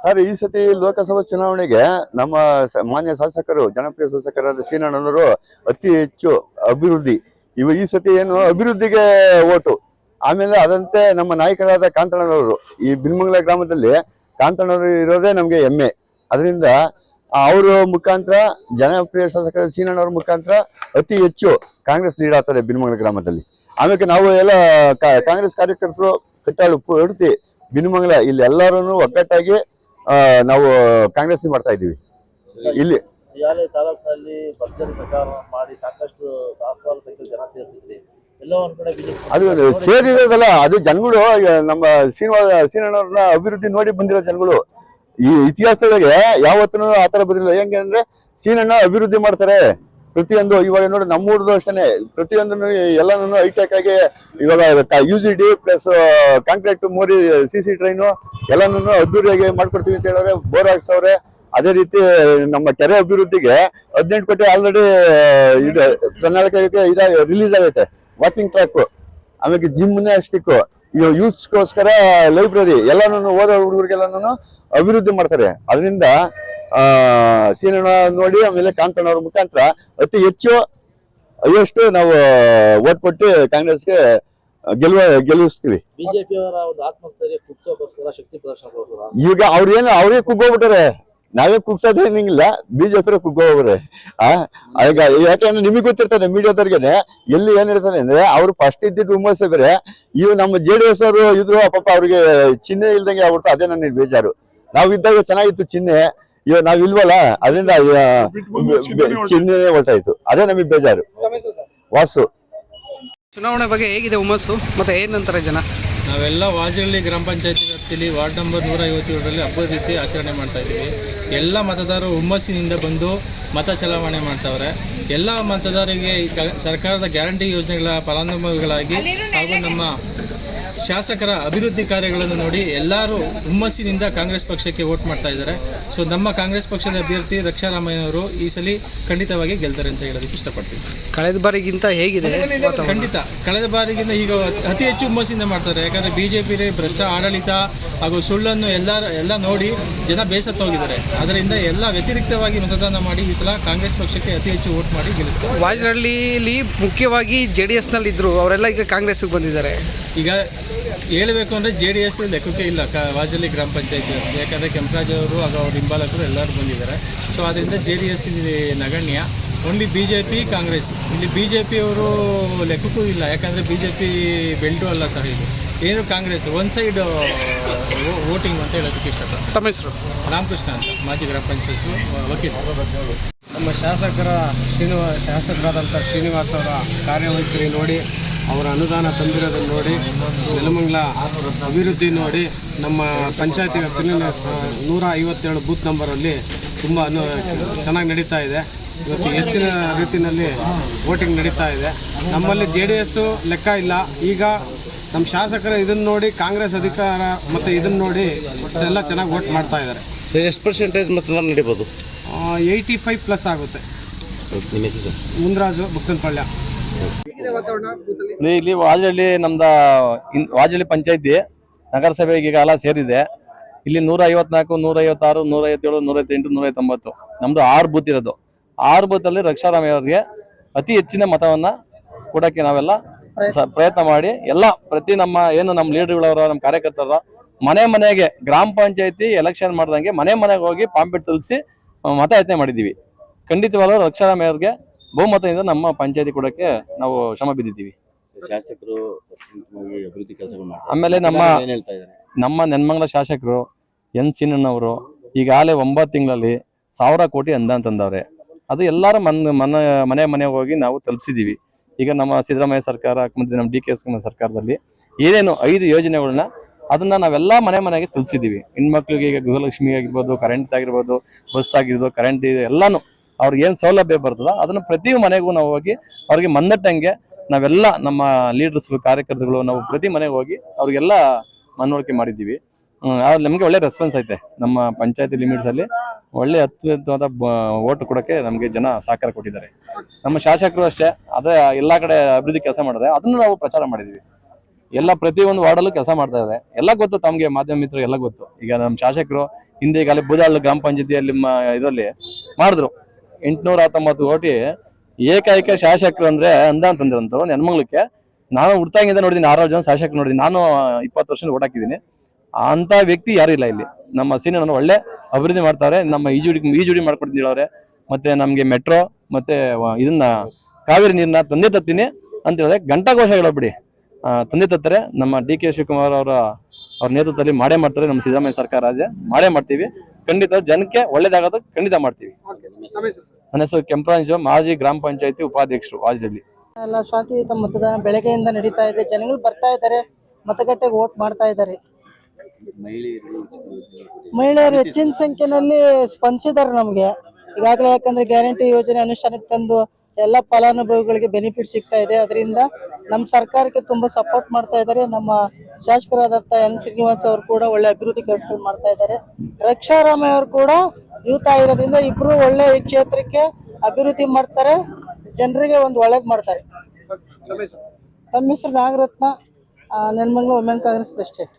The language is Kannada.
ಸರ್, ಈ ಸತಿ ಲೋಕಸಭಾ ಚುನಾವಣೆಗೆ ನಮ್ಮ ಮಾನ್ಯ ಶಾಸಕರು, ಜನಪ್ರಿಯ ಶಾಸಕರಾದ ಶ್ರೀನಣ್ಣನವರು ಅತಿ ಹೆಚ್ಚು ಅಭಿವೃದ್ಧಿ, ಈ ಸತಿ ಏನು ಅಭಿವೃದ್ಧಿಗೆ ಓಟು. ಆಮೇಲೆ ಅದಂತೆ ನಮ್ಮ ನಾಯಕರಾದ ಕಾಂತಣ್ಣನವರು, ಈ ಬಿಲ್ಮಂಗಲ ಗ್ರಾಮದಲ್ಲಿ ಕಾಂತಣ್ಣವರು ಇರೋದೇ ನಮ್ಗೆ ಹೆಮ್ಮೆ. ಅದರಿಂದ ಅವರ ಮುಖಾಂತರ, ಜನಪ್ರಿಯ ಶಾಸಕರ ಶ್ರೀನಣ್ಣವ್ರ ಮುಖಾಂತರ ಅತಿ ಹೆಚ್ಚು ಕಾಂಗ್ರೆಸ್ ಲೀಡ್ ಆಗ್ತದೆ ಬಿಲ್ಮಂಗಲ ಗ್ರಾಮದಲ್ಲಿ. ಆಮೇಲೆ ನಾವು ಎಲ್ಲ ಕಾಂಗ್ರೆಸ್ ಕಾರ್ಯಕರ್ತರು ಕಟ್ಟಾಳು ಹೊಡ್ತಿ ಬಿಲ್ಮಂಗಲ ಇಲ್ಲಿ ಎಲ್ಲರೂ ಒಗ್ಗಟ್ಟಾಗಿ ನಾವು ಕಾಂಗ್ರೆಸ್ ಮಾಡ್ತಾ ಇದ್ದೀವಿ. ಇಲ್ಲಿ ತಾಲೂಕಿನಲ್ಲಿ ಭರ್ಜರಿ ಪ್ರಚಾರ ಮಾಡಿ ಸಾಕಷ್ಟು ಸಹಸ್ರಾರು ಸಂಖ್ಯೆ ಜನ ಸೇರಿಸಿದ್ರಿ. ಎಲ್ಲೋ ಒಂದ್ ಕಡೆ ಅದು ಸೇರಿರೋದಲ್ಲ, ಅದು ಜನಗಳು ನಮ್ಮ ಶ್ರೀನಣ್ಣವ್ರನ್ನ ಅಭಿವೃದ್ಧಿ ನೋಡಿ ಬಂದಿರೋ ಜನಗಳು. ಈ ಇತಿಹಾಸದೊಳಗೆ ಯಾವತ್ತೂ ಆತರ ಬಂದಿಲ್ಲ. ಹೆಂಗೆ ಅಂದ್ರೆ ಶ್ರೀನಣ್ಣ ಅಭಿವೃದ್ಧಿ ಮಾಡ್ತಾರೆ ಪ್ರತಿಯೊಂದು. ಇವಾಗ ನೋಡಿ ನಮ್ಮೂರ್ದು ಅಷ್ಟೇ, ಪ್ರತಿಯೊಂದು ಎಲ್ಲಾನು ಹೈಟೆಕ್ ಆಗಿ ಇವಾಗ UGD ಪ್ಲಸ್ ಕಾಂಕ್ರೀಟ್ ಮೋರಿ CC ಟ್ರೈನು ಎಲ್ಲಾನು ಅದ್ದೂರಿಯಾಗಿ ಮಾಡ್ಕೊಡ್ತೀವಿ ಅಂತ ಹೇಳಿದ್ರೆ ಬೋರ್ ಹಾಕ್ಸವ್ರೆ. ಅದೇ ರೀತಿ ನಮ್ಮ ಕೆರೆ ಅಭಿವೃದ್ಧಿಗೆ 18 ಕೋಟಿ ಆಲ್ರೆಡಿ ಪ್ರಣಾಳಿಕೆ ರಿಲೀಸ್ ಆಗೈತೆ. ವಾಕಿಂಗ್ ಟ್ರ್ಯಾಕ್, ಆಮೇಲೆ ಜಿಮ್ನಾಸ್ಟಿಕ್, ಯೂತ್ಸ್ಗೋಸ್ಕರ ಲೈಬ್ರರಿ ಎಲ್ಲಾನು ಓದೋ ಹುಡುಗರಿಗೆಲ್ಲಾನು ಅಭಿವೃದ್ಧಿ ಮಾಡ್ತಾರೆ. ಅದರಿಂದ ಶ್ರೀನಣ್ಣ ನೋಡಿ, ಆಮೇಲೆ ಕಾಂತಣ್ಣವ್ರ ಮುಖಾಂತರ ಅತಿ ಹೆಚ್ಚು ಅಯ್ಯಷ್ಟು ನಾವು ಓಟ್ ಕೊಟ್ಟು ಕಾಂಗ್ರೆಸ್ಗೆ ಗೆಲ್ಲಿಸ್ತೀವಿ. ಬಿಜೆಪಿ ಅವರ ಒಂದು ಆತ್ಮಸ್ಥೈರ್ಯ ಕುಗ್ಸೋಕೋಸ್ಕರ ಶಕ್ತಿ ಪ್ರದರ್ಶನ ಈಗ ಅವ್ರೇ ಕುಗ್ಗೋಗ್ಬಿಟ್ಟಾರೆ. ನಾವೇ ಕುಗ್ಸೋದೇನಿಲ್ಲ, ಬಿಜೆಪಿ ಕುಗ್ಗೋಗ್ರೆ. ಯಾಕಂದ್ರೆ ನಿಮಗೆ ಗೊತ್ತಿರ್ತಾನೆ ಮೀಡಿಯಾದವ್ರಿಗೆನೆ ಎಲ್ಲಿ ಏನಿರ್ತಾನೆ ಅಂದ್ರೆ ಅವ್ರು ಫಸ್ಟ್ ಇದ್ದಿದ್ದು ಹುಮ್ಮಸ್ಸೆ ಬೇರೆ. ಇವು ನಮ್ಮ JDS ಅವರು ಇದ್ರು, ಪಾಪ ಅವ್ರಿಗೆ ಚಿಹ್ನೆ ಇಲ್ದಂಗೆ ಆಗ್ಬಿಡ್ತು. ಅದೇ ನನಗೆ ಬೇಜಾರು. ನಾವಿದ್ದಾಗ ಚೆನ್ನಾಗಿತ್ತು ಚಿಹ್ನೆ, ಇವಾಗ ನಾವ್ ಇಲ್ವಲ್ಲ, ಅದರಿಂದ ಚಿಹ್ನೆ ಹೊರಟಾಯ್ತು. ಅದೇ ನಮಗೆ ಬೇಜಾರು. ವಾಸು, ಚುನಾವಣೆ ಬಗ್ಗೆ ಹೇಗಿದೆ ಹುಮ್ಮಸ್ಸು, ಮತ್ತೆ ಏನಂತಾರೆ ಜನ? ನಾವೆಲ್ಲ ವಾಜಹಳ್ಳಿ ಗ್ರಾಮ ಪಂಚಾಯತಿ ವ್ಯಾಪ್ತಿಯಲ್ಲಿ ವಾರ್ಡ್ ನಂಬರ್ 157ರಲ್ಲಿ ಹಬ್ಬದ ರೀತಿ ಆಚರಣೆ ಮಾಡ್ತಾ ಇದ್ದೀವಿ. ಎಲ್ಲ ಮತದಾರರು ಹುಮ್ಮಸ್ಸಿನಿಂದ ಬಂದು ಮತ ಚಲಾವಣೆ ಮಾಡ್ತಾವ್ರೆ. ಎಲ್ಲ ಮತದಾರರಿಗೆ ಸರ್ಕಾರದ ಗ್ಯಾರಂಟಿ ಯೋಜನೆಗಳ ಫಲಾನುಭವಿಗಳಾಗಿ ಹಾಗೂ ನಮ್ಮ ಶಾಸಕರ ಅಭಿವೃದ್ಧಿ ಕಾರ್ಯಗಳನ್ನು ನೋಡಿ ಎಲ್ಲರೂ ಹುಮ್ಮಸ್ಸಿನಿಂದ ಕಾಂಗ್ರೆಸ್ ಪಕ್ಷಕ್ಕೆ ವೋಟ್ ಮಾಡ್ತಾ ಇದ್ದಾರೆ. ಸೊ ನಮ್ಮ ಕಾಂಗ್ರೆಸ್ ಪಕ್ಷದ ಅಭ್ಯರ್ಥಿ ರಕ್ಷಾರಾಮಯ್ಯನವರು ಈ ಸಲ ಖಂಡಿತವಾಗಿ ಗೆಲ್ತಾರೆ ಅಂತ ಹೇಳೋದಕ್ಕೆ ಇಷ್ಟಪಡ್ತೀವಿ. ಕಳೆದ ಬಾರಿಗಿಂತ ಹೇಗಿದೆ? ಖಂಡಿತ ಕಳೆದ ಬಾರಿಗಿಂತ ಈಗ ಅತಿ ಹೆಚ್ಚು ಹುಮ್ಮಸ್ಸಿಂದ ಮಾಡ್ತಾರೆ. ಯಾಕಂದರೆ BJP ಭ್ರಷ್ಟ ಆಡಳಿತ ಹಾಗೂ ಸುಳ್ಳನ್ನು ಎಲ್ಲ ನೋಡಿ ಜನ ಬೇಸತ್ತೋಗಿದ್ದಾರೆ. ಅದರಿಂದ ಎಲ್ಲ ವ್ಯತಿರಿಕ್ತವಾಗಿ ಮತದಾನ ಮಾಡಿ ಈ ಸಲ ಕಾಂಗ್ರೆಸ್ ಪಕ್ಷಕ್ಕೆ ಅತಿ ಹೆಚ್ಚು ವೋಟ್ ಮಾಡಿ ಗೆಲ್ಲಿಸ್ತಾರೆ. ವಾಜಹಳ್ಳಿಲಿ ಮುಖ್ಯವಾಗಿ JDS ಇದ್ರು, ಅವರೆಲ್ಲ ಈಗ ಕಾಂಗ್ರೆಸ್ಗೆ ಬಂದಿದ್ದಾರೆ. ಈಗ ಹೇಳಬೇಕು ಅಂದರೆ JDS ಲೆಕ್ಕಕ್ಕೆ ಇಲ್ಲ ವಾಜಹಳ್ಳಿ ಗ್ರಾಮ ಪಂಚಾಯತಿ. ಯಾಕಂದರೆ ಕೆಂಪರಾಜ್ ಅವರು ಹಾಗೂ ಅವ್ರ ಹಿಂಬಾಲಕರು ಎಲ್ಲರೂ ಬಂದಿದ್ದಾರೆ. ಸೊ ಅದರಿಂದ JDS ಇಲ್ಲಿ ನಗಣ್ಯ. Only BJP Congress. ಇಲ್ಲಿ BJP ಅವರು ಲೆಕ್ಕಕ್ಕೂ ಇಲ್ಲ. ಯಾಕಂದರೆ BJP ಬೆಲ್ಟು ಅಲ್ಲ ಸರ್, ಇದು ಏನು ಕಾಂಗ್ರೆಸ್ ಒನ್ ಸೈಡ್ ವೋಟಿಂಗ್ ಅಂತ ಹೇಳೋದಕ್ಕೆ ಇಷ್ಟಪಡ್ತೀನಿ. ತಮ್ಮ ಹೆಸರು? ರಾಮಕೃಷ್ಣ ಅಂತ, ಮಾಜಿ ಗ್ರಾಮ ಪಂಚಾಯತ್ ವಕೀಲ. ನಮ್ಮ ಶಾಸಕರಾದಂಥ ಶ್ರೀನಿವಾಸ್ ಅವರ ಕಾರ್ಯವೈಖರಿ ನೋಡಿ, ಅವರ ಅನುದಾನ ತಂದಿರೋದನ್ನು ನೋಡಿ, ನೆಲಮಂಗಲ ಅಭಿವೃದ್ಧಿ ನೋಡಿ, ನಮ್ಮ ಪಂಚಾಯತಿ ವ್ಯಾಪ್ತಿಯಲ್ಲಿ 157 ಬೂತ್ ನಂಬರಲ್ಲಿ ತುಂಬ ಚೆನ್ನಾಗಿ ನಡೀತಾ ಇದೆ. ಇವತ್ತು ಹೆಚ್ಚಿನ ರೀತಿಯಲ್ಲಿ ವೋಟಿಂಗ್ ನಡೀತಾ ಇದೆ. ನಮ್ಮಲ್ಲಿ JDS ಲೆಕ್ಕ ಇಲ್ಲ. ಈಗ ನಮ್ಮ ಶಾಸಕರು ಇದನ್ನು ನೋಡಿ, ಕಾಂಗ್ರೆಸ್ ಅಧಿಕಾರ ಮತ್ತು ಇದನ್ನು ನೋಡಿ ಎಲ್ಲ ಚೆನ್ನಾಗಿ ವೋಟ್ ಮಾಡ್ತಾ ಇದ್ದಾರೆ. ಎಷ್ಟು ಪರ್ಸೆಂಟೇಜ್ ಮತದಾನ ನಡೀಬೋದು? 85+ ಆಗುತ್ತೆ. ಮುಂದ್ರಾಜು, ಬುಕ್ಕನಪಳ್ಳ. ಇಲ್ಲಿ ವಾಜಹಳ್ಳಿ ನಮ್ದು ವಾಜಹಳ್ಳಿ ಪಂಚಾಯತಿ ನಗರಸಭೆಗೆ ಈಗಾಗಲೇ ಸೇರಿದೆ. ಇಲ್ಲಿ 154, 156, 157, 158, 190 ನಮ್ದು 6 ಬೂತ್ ಇರೋದು. 6 ಬೂತಲ್ಲಿ ರಕ್ಷಾರಾಮಯ್ಯ ಅವರಿಗೆ ಅತಿ ಹೆಚ್ಚಿನ ಮತವನ್ನ ಕೊಡೋಕ್ಕೆ ನಾವೆಲ್ಲ ಪ್ರಯತ್ನ ಮಾಡಿ ಪ್ರತಿ ನಮ್ಮ ಲೀಡರ್ಗಳವರ, ನಮ್ಮ ಕಾರ್ಯಕರ್ತರ ಮನೆಗೆ ಗ್ರಾಮ ಪಂಚಾಯತಿ ಎಲೆಕ್ಷನ್ ಮಾಡ್ದಂಗೆ ಮನೆಗೆ ಹೋಗಿ ಪಾಂಪೆಟ್ ತಲುಪಿಸಿ ಮತಯಾಚನೆ ಮಾಡಿದ್ದೀವಿ. ಖಂಡಿತವಾಗ್ಲೂ ರಕ್ಷಾರಾಮಯ್ಯ ಅವ್ರಿಗೆ ಬಹುಮತದಿಂದ ನಮ್ಮ ಪಂಚಾಯತಿ ಕೊಡೋಕ್ಕೆ ನಾವು ಶ್ರಮ ಬಿದ್ದಿದ್ದೀವಿ. ಶಾಸಕರು ಅಭಿವೃದ್ಧಿ ಕೆಲಸಗಳು ಆಮೇಲೆ ನಮ್ಮ ನೆನ್ಮಂಗಲ ಶಾಸಕರು ಶ್ರೀನಣ್ಣನವರು ಈಗಾಗಲೇ 9 ತಿಂಗಳಲ್ಲಿ 1000 ಕೋಟಿ ಅನುದಾನ ತಂದವ್ರೆ. ಅದು ಎಲ್ಲರ ಮನೆಗೆ ಹೋಗಿ ನಾವು ತಲುಪಿಸಿದ್ದೀವಿ. ಈಗ ನಮ್ಮ ಸಿದ್ದರಾಮಯ್ಯ ಸರ್ಕಾರ ಮತ್ತು ನಮ್ಮ DK ಸರ್ಕಾರದಲ್ಲಿ ಏನೇನು 5 ಯೋಜನೆಗಳನ್ನ ಅದನ್ನ ನಾವೆಲ್ಲ ಮನೆಗೆ ತಲುಪಿಸಿದ್ದೀವಿ. ಹೆಣ್ಮಕ್ಳಿಗೆ ಈಗ ಗೃಹಲಕ್ಷ್ಮಿ ಆಗಿರ್ಬೋದು, ಕರೆಂಟ್ ಆಗಿರ್ಬೋದು, ಬಸ್ ಆಗಿರ್ಬೋದು, ಕರೆಂಟ್ ಎಲ್ಲಾನು ಅವ್ರಿಗೆ ಏನು ಸೌಲಭ್ಯ ಬರ್ತದೋ ಅದನ್ನು ಪ್ರತಿ ಮನೆಗೂ ನಾವು ಹೋಗಿ ಅವ್ರಿಗೆ ಮನ್ನಟ್ಟಂಗೆ ನಾವೆಲ್ಲ ನಮ್ಮ ಲೀಡರ್ಸ್, ಕಾರ್ಯಕರ್ತರುಗಳು ನಾವು ಪ್ರತಿ ಮನೆಗೆ ಹೋಗಿ ಅವ್ರಿಗೆಲ್ಲ ಮನವರಿಕೆ ಮಾಡಿದ್ದೀವಿ. ನಮಗೆ ಒಳ್ಳೆ ರೆಸ್ಪಾನ್ಸ್ ಐತೆ. ನಮ್ಮ ಪಂಚಾಯತಿ ಲಿಮಿಟ್ಸ್ ಅಲ್ಲಿ ಒಳ್ಳೆ ಅತ್ಯುತ್ತಮವಾದ ಓಟ್ ಕೊಡೋಕ್ಕೆ ನಮಗೆ ಜನ ಸಹಕಾರ ಕೊಟ್ಟಿದ್ದಾರೆ. ನಮ್ಮ ಶಾಸಕರು ಅಷ್ಟೇ, ಅದೇ ಎಲ್ಲಾ ಕಡೆ ಅಭಿವೃದ್ಧಿ ಕೆಲಸ ಮಾಡಿದ್ರೆ ಅದನ್ನು ನಾವು ಪ್ರಚಾರ ಮಾಡಿದ್ದೀವಿ. ಎಲ್ಲ ಪ್ರತಿಯೊಂದು ವಾರ್ಡಲ್ಲೂ ಕೆಲಸ ಮಾಡ್ತಾ ಇದ್ದಾರೆ. ಎಲ್ಲ ಗೊತ್ತು ತಮಗೆ, ಮಾಧ್ಯಮ ಮಿತ್ರರು ಎಲ್ಲ ಗೊತ್ತು. ಈಗ ನಮ್ಮ ಶಾಸಕರು ಹಿಂದೆ ಈಗಾಗಲೇ ಬೂದಾಳ ಗ್ರಾಮ ಪಂಚಾಯತಿಯಲ್ಲಿ ಇದರಲ್ಲಿ ಮಾಡಿದ್ರು 819 ಕೋಟಿ ಏಕೈಕ ಶಾಸಕರು ಅಂದ್ರೆ ಅಂತಂದ್ರಂತ ನೆನ್ಮಂಗ್ಲಕ್ಕೆ. ನಾನು ಹುಡ್ತಾಗಿಂದ ನೋಡಿದ್ದೀನಿ 6 ಜನ ಶಾಸಕರು ನೋಡಿದ್ದೀನಿ. ನಾನು 20 ವರ್ಷದಿಂದ ಓಟ್ ಹಾಕಿದ್ದೀನಿ. ಅಂತ ವ್ಯಕ್ತಿ ಯಾರು ಇಲ್ಲ ಇಲ್ಲಿ. ನಮ್ಮ ಸೀನಿಯರ್ ಒಳ್ಳೆ ಅಭಿವೃದ್ಧಿ ಮಾಡ್ತಾರೆ. ನಮ್ಮ ಈಜುಡಿ ಮಾಡ್ಕೊಡ್ತೀನಿ ಹೇಳವ್ರೆ. ಮತ್ತೆ ನಮ್ಗೆ ಮೆಟ್ರೋ ಮತ್ತೆ ಇದನ್ನ ಕಾವೇರಿ ನೀರನ್ನ ತಂದೆ ತತ್ತೀನಿ ಅಂತ ಹೇಳಿದ್ರೆ ಘಂಟಾಘೋಷ ಹೇಳೋಬಿಡಿ, ತಂದೆ ತತ್ತಾರೆ. ನಮ್ಮ DK ಶಿವಕುಮಾರ್ ಅವ್ರ ನೇತೃತ್ವದಲ್ಲಿ ಮಾಡೇ ಮಾಡ್ತಾರೆ. ನಮ್ಮ ಸಿದ್ದರಾಮಯ್ಯ ಸರ್ಕಾರ ಮಾಡೇ ಮಾಡ್ತೀವಿ. ಖಂಡಿತ ಜನಕ್ಕೆ ಒಳ್ಳೇದಾಗೋದು ಖಂಡಿತ ಮಾಡ್ತೀವಿ. ನನ್ನ ಹೆಸರು ಕೆಂಪರಾಜು, ಮಾಜಿ ಗ್ರಾಮ ಪಂಚಾಯತಿ ಉಪಾಧ್ಯಕ್ಷರು ವಾಜಹಳ್ಳಿ. ಎಲ್ಲ ಶಾಂತಿಯುತ ಮತದಾನ ಬೆಳಗ್ಗೆಯಿಂದ ನಡೀತಾ ಇದೆ. ಜನಗಳು ಬರ್ತಾ ಇದ್ದಾರೆ, ಮತಗಟ್ಟೆಗೆ ವೋಟ್ ಮಾಡ್ತಾ ಇದ್ದಾರೆ. ಮಹಿಳೆಯರು ಹೆಚ್ಚಿನ ಸಂಖ್ಯೆಯಲ್ಲಿ ಸ್ಪಂದಿಸಿದ್ದಾರೆ ನಮಗೆ ಈಗಾಗಲೇ. ಯಾಕಂದ್ರೆ ಗ್ಯಾರಂಟಿ ಯೋಜನೆ ಅನುಷ್ಠಾನಕ್ಕೆ ತಂದು ಎಲ್ಲ ಫಲಾನುಭವಿಗಳಿಗೆ ಬೆನಿಫಿಟ್ ಸಿಗ್ತಾ ಇದೆ. ಅದರಿಂದ ನಮ್ಮ ಸರ್ಕಾರಕ್ಕೆ ತುಂಬಾ ಸಪೋರ್ಟ್ ಮಾಡ್ತಾ ಇದ್ದಾರೆ. ನಮ್ಮ ಶಾಸಕರಾದಂಥ ಎನ್ ಶ್ರೀನಿವಾಸ್ ಅವರು ಕೂಡ ಒಳ್ಳೆ ಅಭಿವೃದ್ಧಿ ಕೆಲಸಗಳು ಮಾಡ್ತಾ ಇದ್ದಾರೆ. ರಕ್ಷಾರಾಮಯ್ಯ ಅವರು ಕೂಡ ಯೂತ್ ಆಗಿರೋದ್ರಿಂದ ಇಬ್ರು ಒಳ್ಳೆ ಈ ಕ್ಷೇತ್ರಕ್ಕೆ ಅಭಿವೃದ್ಧಿ ಮಾಡ್ತಾರೆ, ಜನರಿಗೆ ಒಂದು ಒಳ್ಳೇದು ಮಾಡ್ತಾರೆ. ನಮ್ಮ ಹೆಸರು ನಾಗರತ್ನ, ನೆಲಮಂಗಲ ವುಮೆನ್ ಕಾಂಗ್ರೆಸ್ ಪ್ರೆಸಿಡೆಂಟ್.